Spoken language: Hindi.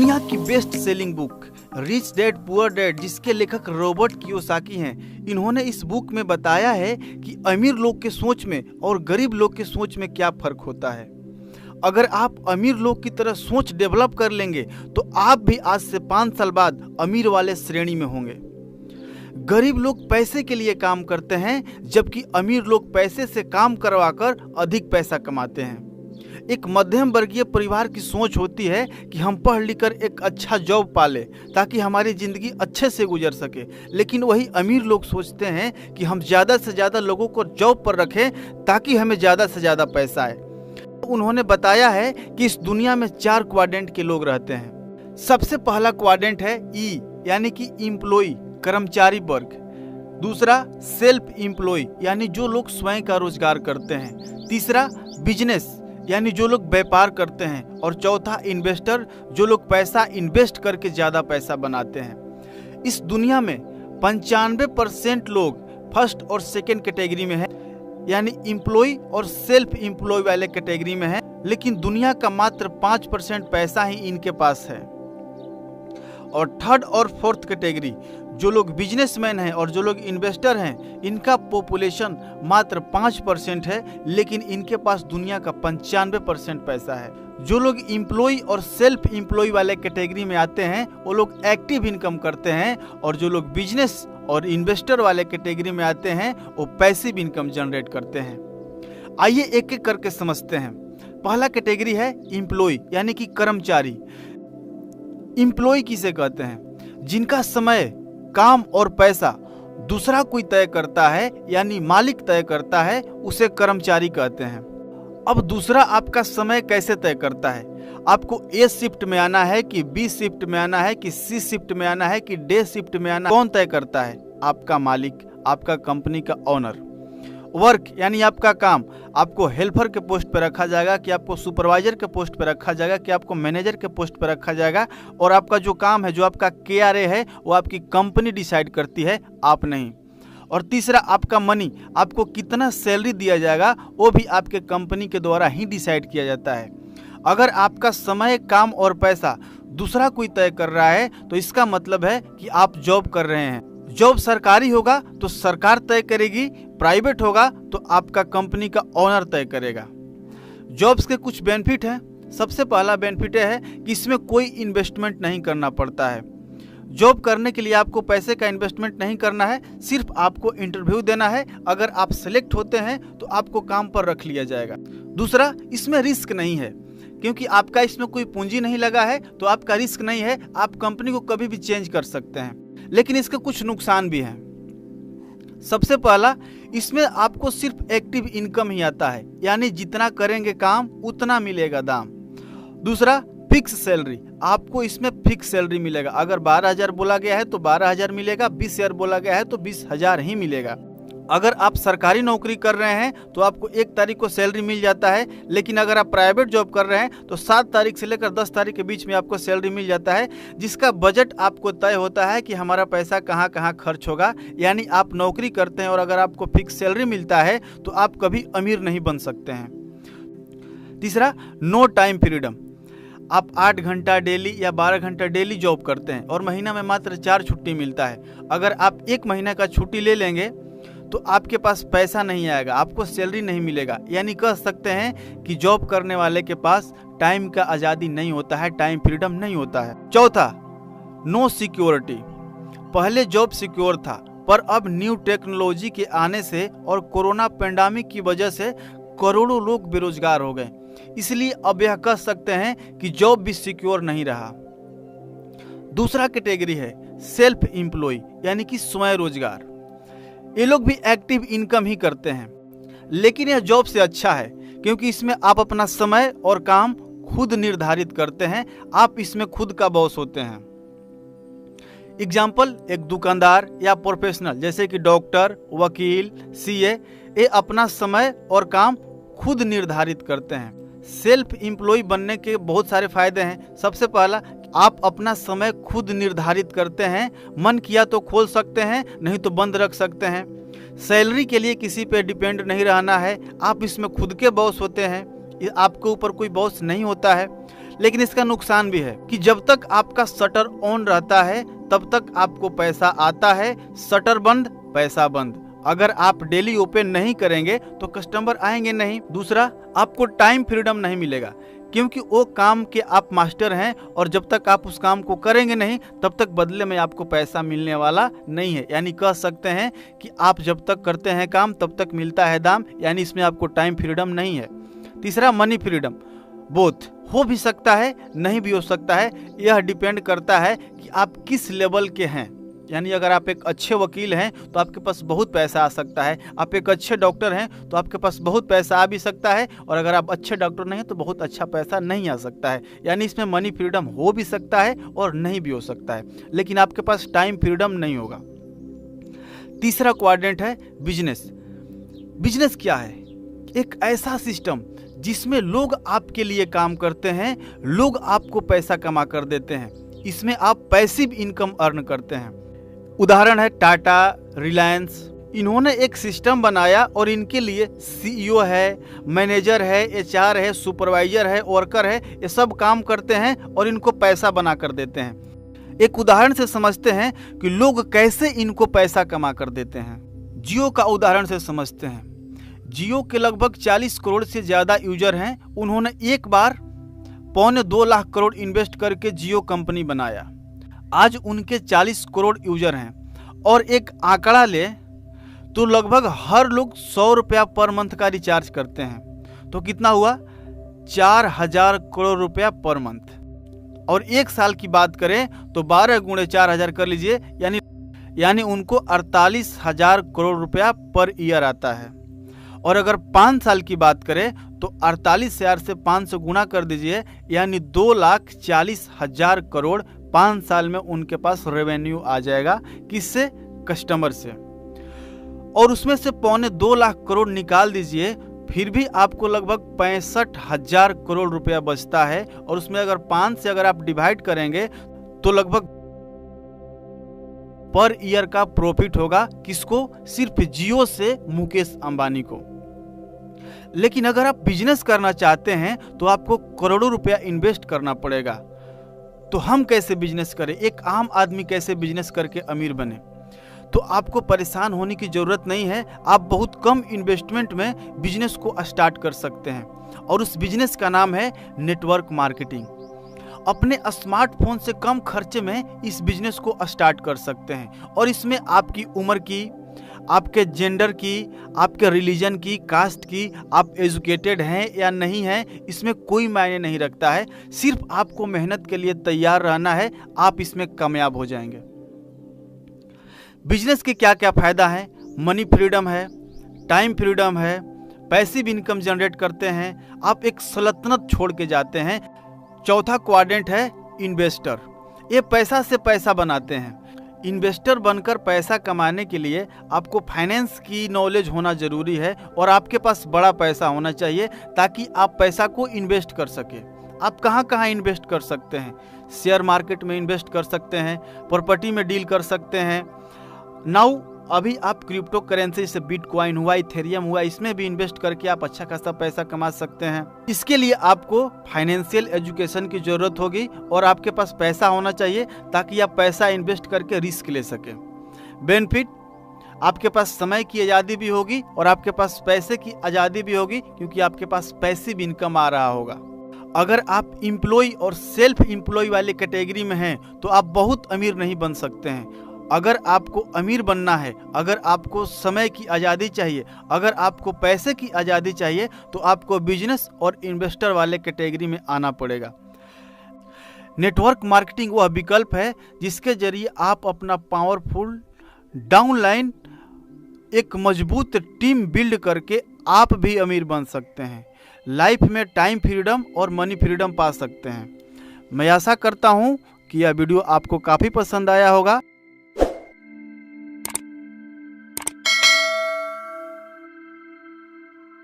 दुनिया की best selling book rich dad poor dad, जिसके लेखक रॉबर्ट कियोसाकी हैं, इन्होंने इस बुक में बताया है कि अमीर लोग के सोच में और गरीब लोग के सोच में क्या फर्क होता है। अगर आप अमीर लोग की तरह सोच डेवलप कर लेंगे तो आप भी आज से 5 साल बाद अमीर वाले श्रेणी में होंगे। गरीब लोग पैसे के लिए काम करते हैं, जबकि अमीर लोग पैसे से काम करवाकर अधिक पैसा कमाते हैं। एक मध्यम वर्गीय परिवार की सोच होती है कि हम पढ़ लिख कर एक अच्छा जॉब पाले ताकि हमारी ज़िंदगी अच्छे से गुजर सके, लेकिन वही अमीर लोग सोचते हैं कि हम ज़्यादा से ज़्यादा लोगों को जॉब पर रखें ताकि हमें ज़्यादा से ज़्यादा पैसा आए। उन्होंने बताया है कि इस दुनिया में 4 क्वाड्रेंट के लोग रहते हैं। सबसे पहला क्वाड्रेंट है ई, यानी कि एम्प्लॉय, कर्मचारी वर्ग। दूसरा सेल्फ एम्प्लॉय, यानी जो लोग स्वयं का रोजगार करते हैं। तीसरा बिजनेस, यानी जो लोग व्यापार करते हैं। और चौथा इन्वेस्टर, जो लोग पैसा इन्वेस्ट करके ज़्यादा पैसा बनाते हैं। इस दुनिया में 95% लोग फर्स्ट और सेकेंड कैटेगरी में है, यानी एम्प्लॉय और सेल्फ एम्प्लॉय वाले कैटेगरी में है, लेकिन दुनिया का मात्र 5% पैसा ही इनके पास है। और थर्ड और फोर्थ कैटेगरी, जो लोग बिजनेसमैन हैं और जो लोग इन्वेस्टर हैं, इनका पॉपुलेशन मात्र 5% है, लेकिन इनके पास दुनिया का 95% पैसा है। जो लोग एम्प्लॉय और सेल्फ एम्प्लॉय वाले कैटेगरी में आते हैं वो लोग एक्टिव इनकम करते हैं, और जो लोग बिजनेस और इन्वेस्टर वाले कैटेगरी में आते हैं वो पैसिव इनकम जनरेट करते हैं। आइए एक एक करके समझते हैं। पहला कैटेगरी है एम्प्लॉय, यानी कि कर्मचारी। एम्प्लॉय किसे कहते हैं? जिनका समय, काम और पैसा दूसरा कोई तय करता है, यानी मालिक तय करता है, उसे कर्मचारी कहते हैं। अब दूसरा आपका समय कैसे तय करता है? आपको ए शिफ्ट में आना है कि बी शिफ्ट में आना है कि सी शिफ्ट में आना है कि डे शिफ्ट में आना है, कौन तय करता है? आपका मालिक, आपका कंपनी का ओनर। वर्क, यानी आपका काम, आपको हेल्पर के पोस्ट पर रखा जाएगा कि आपको सुपरवाइजर के पोस्ट पर रखा जाएगा कि आपको मैनेजर के पोस्ट पर रखा जाएगा। और आपका जो काम है, जो आपका KRA है, वो आपकी कंपनी डिसाइड करती है, आप नहीं। और तीसरा आपका मनी, आपको कितना सैलरी दिया जाएगा वो भी आपके कंपनी के द्वारा ही डिसाइड किया जाता है। अगर आपका समय, काम और पैसा दूसरा कोई तय कर रहा है तो इसका मतलब है कि आप जॉब कर रहे हैं। जॉब सरकारी होगा तो सरकार तय करेगी, प्राइवेट होगा तो आपका कंपनी का ओनर तय करेगा। जॉब्स के कुछ बेनिफिट हैं। सबसे पहला बेनिफिट है कि इसमें कोई इन्वेस्टमेंट नहीं करना पड़ता है। जॉब करने के लिए आपको पैसे का इन्वेस्टमेंट नहीं करना है, सिर्फ आपको इंटरव्यू देना है। अगर आप सेलेक्ट होते हैं तो आपको काम पर रख लिया जाएगा। दूसरा, इसमें रिस्क नहीं है, क्योंकि आपका इसमें कोई पूंजी नहीं लगा है तो आपका रिस्क नहीं है। आप कंपनी को कभी भी चेंज कर सकते हैं, लेकिन इसके कुछ नुकसान भी हैं। सबसे पहला, इसमें आपको सिर्फ एक्टिव इनकम ही आता है, यानी जितना करेंगे काम उतना मिलेगा दाम। दूसरा, फिक्स सैलरी, आपको इसमें फिक्स सैलरी मिलेगा। अगर 12,000 बोला गया है तो 12,000 मिलेगा, 20,000 बोला गया है तो 20,000 ही मिलेगा। अगर आप सरकारी नौकरी कर रहे हैं तो आपको 1 तारीख को सैलरी मिल जाता है, लेकिन अगर आप प्राइवेट जॉब कर रहे हैं तो 7 तारीख से लेकर 10 तारीख के बीच में आपको सैलरी मिल जाता है, जिसका बजट आपको तय होता है कि हमारा पैसा कहाँ कहाँ खर्च होगा। यानी आप नौकरी करते हैं और अगर आपको फिक्स सैलरी मिलता है तो आप कभी अमीर नहीं बन सकते हैं। तीसरा, नो टाइम फ्रीडम। आप 8 घंटा डेली या 12 घंटा डेली जॉब करते हैं और महीना में मात्र 4 छुट्टी मिलता है। अगर आप 1 महीना का छुट्टी ले लेंगे तो आपके पास पैसा नहीं आएगा, आपको सैलरी नहीं मिलेगा। यानी कह सकते हैं कि जॉब करने वाले के पास टाइम का आज़ादी नहीं होता है, टाइम फ्रीडम नहीं होता है। चौथा, नो सिक्योरिटी। पहले जॉब सिक्योर था, पर अब न्यू टेक्नोलॉजी के आने से और कोरोना पेंडेमिक की वजह से करोड़ों लोग बेरोजगार हो गए, इसलिए अब यह कह सकते हैं कि जॉब भी सिक्योर नहीं रहा। दूसरा कैटेगरी है सेल्फ एम्प्लॉय, यानी कि स्वयं रोजगार। ये लोग भी एक्टिव इनकम ही करते हैं, लेकिन यह जॉब से अच्छा है क्योंकि इसमें आप अपना समय और काम खुद निर्धारित करते हैं। आप इसमें खुद का बॉस होते हैं। एग्जाम्पल, एक दुकानदार या प्रोफेशनल जैसे कि डॉक्टर, वकील, CA, ये अपना समय और काम खुद निर्धारित करते हैं। सेल्फ एम्प्लॉय बनने के बहुत सारे फायदे हैं। सबसे पहला, आप अपना समय खुद निर्धारित करते हैं। मन किया तो खोल सकते हैं, नहीं तो बंद रख सकते हैं। सैलरी के लिए किसी पे डिपेंड नहीं रहना है, आप इसमें खुद के बॉस होते हैं, आपके ऊपर कोई बॉस नहीं होता है। लेकिन इसका नुकसान भी है कि जब तक आपका शटर ऑन रहता है तब तक आपको पैसा आता है, शटर बंद पैसा बंद। अगर आप डेली ओपन नहीं करेंगे तो कस्टमर आएंगे नहीं। दूसरा, आपको टाइम फ्रीडम नहीं मिलेगा, क्योंकि वो काम के आप मास्टर हैं और जब तक आप उस काम को करेंगे नहीं तब तक बदले में आपको पैसा मिलने वाला नहीं है। यानी कह सकते हैं कि आप जब तक करते हैं काम तब तक मिलता है दाम, यानी इसमें आपको टाइम फ्रीडम नहीं है। तीसरा, मनी फ्रीडम। बोथ हो भी सकता है, नहीं भी हो सकता है, यह डिपेंड करता है कि आप किस लेवल के हैं। यानी अगर आप एक अच्छे वकील हैं तो आपके पास बहुत पैसा आ सकता है, आप एक अच्छे डॉक्टर हैं तो आपके पास बहुत पैसा आ भी सकता है, और अगर आप अच्छे डॉक्टर नहीं हैं तो बहुत अच्छा पैसा नहीं आ सकता है। यानी इसमें मनी फ्रीडम हो भी सकता है और नहीं भी हो सकता है, लेकिन आपके पास टाइम फ्रीडम नहीं होगा। तीसरा क्वाड्रेंट है बिजनेस। बिजनेस क्या है? एक ऐसा सिस्टम जिसमें लोग आपके लिए काम करते हैं, लोग आपको पैसा कमा कर देते हैं। इसमें आप पैसिव इनकम अर्न करते हैं। उदाहरण है टाटा, रिलायंस। इन्होंने एक सिस्टम बनाया और इनके लिए सीईओ है, मैनेजर है, एचआर है, सुपरवाइजर है, वर्कर है, ये सब काम करते हैं और इनको पैसा बना कर देते हैं। एक उदाहरण से समझते हैं कि लोग कैसे इनको पैसा कमा कर देते हैं। जियो का उदाहरण से समझते हैं। जियो के लगभग 40 करोड़ से ज़्यादा यूजर हैं। उन्होंने एक बार 1.25 लाख करोड़ इन्वेस्ट करके जियो कंपनी बनाया। आज उनके 40 करोड़ यूजर हैं और एक आंकड़ा ले तो लगभग हर लोग 100 रुपया पर मंथ का रिचार्ज करते हैं, तो कितना हुआ? 4000 करोड़ रुपया पर मंथ। और एक साल की बात करें तो 12 गुणे 4000 कर लीजिए, यानी उनको 48,000 करोड़ रुपया पर ईयर आता है। और अगर 5 साल की बात करें तो 48,000 से 500 गुना कर दीजिए, यानी 2,40,000 करोड़ 5 साल में उनके पास रेवेन्यू आ जाएगा। किससे? कस्टमर से। और उसमें से 2.25 लाख करोड़ निकाल दीजिए, फिर भी आपको लगभग 65,000 करोड़ रुपया बचता है। और उसमें अगर 5 से अगर आप डिवाइड करेंगे तो लगभग पर ईयर का प्रॉफिट होगा। किसको? सिर्फ जियो से मुकेश अंबानी को। लेकिन अगर आप बिजनेस करना चाहते हैं तो आपको करोड़ों रुपया इन्वेस्ट करना पड़ेगा। तो हम कैसे बिजनेस करें? एक आम आदमी कैसे बिजनेस करके अमीर बने? तो आपको परेशान होने की ज़रूरत नहीं है। आप बहुत कम इन्वेस्टमेंट में बिजनेस को स्टार्ट कर सकते हैं, और उस बिजनेस का नाम है नेटवर्क मार्केटिंग। अपने स्मार्टफोन से कम खर्चे में इस बिजनेस को स्टार्ट कर सकते हैं, और इसमें आपकी उम्र की, आपके जेंडर की, आपके रिलीजन की, कास्ट की, आप एजुकेटेड हैं या नहीं हैं, इसमें कोई मायने नहीं रखता है। सिर्फ आपको मेहनत के लिए तैयार रहना है, आप इसमें कामयाब हो जाएंगे। बिजनेस के क्या क्या फ़ायदा हैं? मनी फ्रीडम है, टाइम फ्रीडम है, पैसिव इनकम जनरेट करते हैं, आप एक सल्तनत छोड़ के जाते हैं। चौथा क्वाड्रेंट है इन्वेस्टर। ये पैसा से पैसा बनाते हैं। इन्वेस्टर बनकर पैसा कमाने के लिए आपको फाइनेंस की नॉलेज होना ज़रूरी है, और आपके पास बड़ा पैसा होना चाहिए ताकि आप पैसा को इन्वेस्ट कर सके। आप कहाँ कहाँ इन्वेस्ट कर सकते हैं? शेयर मार्केट में इन्वेस्ट कर सकते हैं, प्रॉपर्टी में डील कर सकते हैं। नाउ अभी आप क्रिप्टो करेंसी जैसे बिटकॉइन हुआ, इथेरियम हुआ, इसमें भी इन्वेस्ट करके आप अच्छा खासा पैसा कमा सकते हैं। इसके लिए आपको फाइनेंशियल एजुकेशन की ज़रूरत होगी और आपके पास पैसा होना चाहिए ताकि आप पैसा इन्वेस्ट करके रिस्क ले सकें। बेनिफिट, आपके पास समय की आज़ादी भी होगी और आपके पास पैसे की आज़ादी भी होगी, क्योंकि आपके पास पैसिव इनकम आ रहा होगा। अगर आप एम्प्लॉय और सेल्फ एम्प्लॉय वाले कैटेगरी में हैं तो आप बहुत अमीर नहीं बन सकते हैं। अगर आपको अमीर बनना है, अगर आपको समय की आज़ादी चाहिए, अगर आपको पैसे की आज़ादी चाहिए, तो आपको बिजनेस और इन्वेस्टर वाले कैटेगरी में आना पड़ेगा। नेटवर्क मार्केटिंग वह विकल्प है जिसके जरिए आप अपना पावरफुल डाउनलाइन, एक मजबूत टीम बिल्ड करके आप भी अमीर बन सकते हैं। लाइफ में टाइम फ्रीडम और मनी फ्रीडम पा सकते हैं। मैं आशा करता हूँ कि यह वीडियो आपको काफ़ी पसंद आया होगा।